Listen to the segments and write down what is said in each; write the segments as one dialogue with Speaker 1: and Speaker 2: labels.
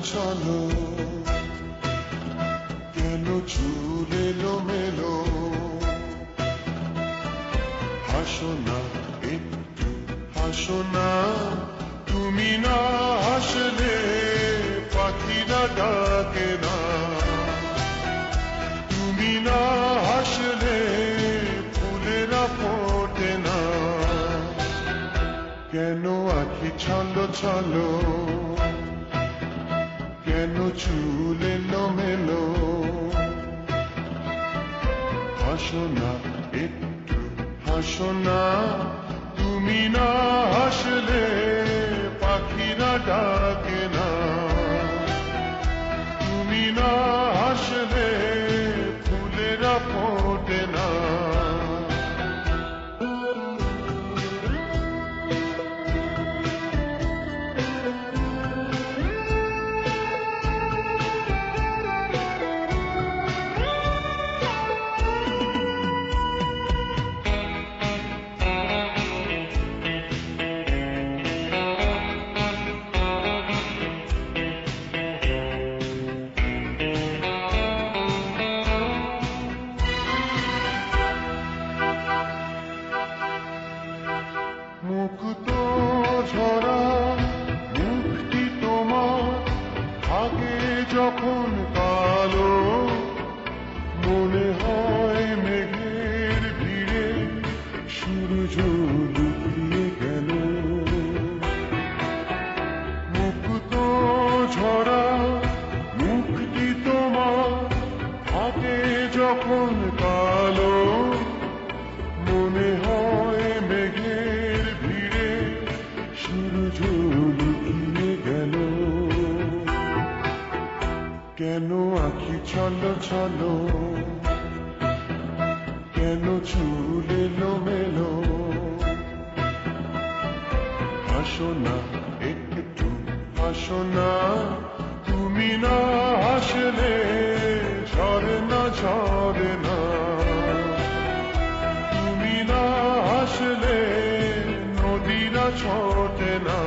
Speaker 1: ছলো কেন চুল এলোমেলো হাসো না একটু হাসো না তুমি না হাসলে পাখিরা ডাকে না তুমি না হাসলে ফুলেরা ফোটে না কেন আঁখি ছলো ছলো কেন চুল এলোমেলো হাসো না একটু হাসো না তুমি না হাসলে পাখিরা ডাকে না তুমি না হাসলে ফুলেরা ফোটে না মুক্ত ঝরা মুক্তি তোমার আগে যখন কালো মনে হয় মেঘের ভিড়ে সূর্য লুকিয়ে গেল মুক্ত ঝরা মুক্তি তোমার আগে যখন কালো মনে হয় মেঘের ভিড়ে সূর্য লুকিয়ে গেল কেন আঁখি ছলো ছলো কেন চুল এলোমেলো হাসো না একটু হাসো না তুমি না হাসলে ঝরে না ঝরে না তুমি না হাসলে নদীরা ছোটে না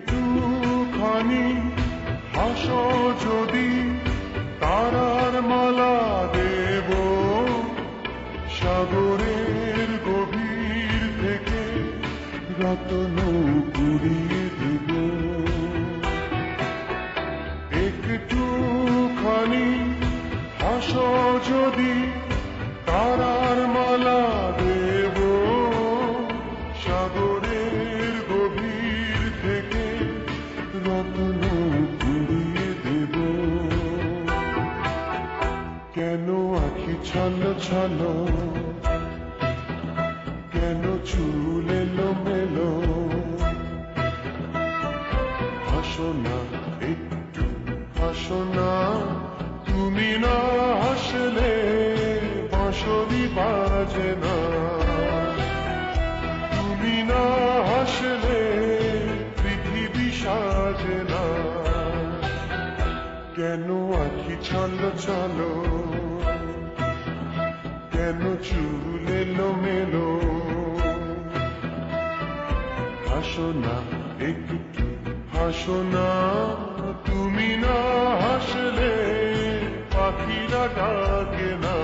Speaker 1: একটুখানি হাসো যদি তারার মালা দেব সাগরের গভীর থেকে রত্ন কুড়িয়ে দেব একটুখানি হাসো যদি তারার মালা দেব সাগরের গভীর থেকে রত্ন কুড়িয়ে দেব কেন আঁখি ছলো ছলো কেন চুল এলোমেলো হাসো না একটু হাসো না তুমি না হাসলে বাঁশরি বাজে না তুমি না হাসলে পৃথিবী সাজে না কেন আঁখি ছলো ছলো কেন চুল এলোমেলো হাসো না একটু হাসো না তুমি না হাসলে পাখিরা ডাকে না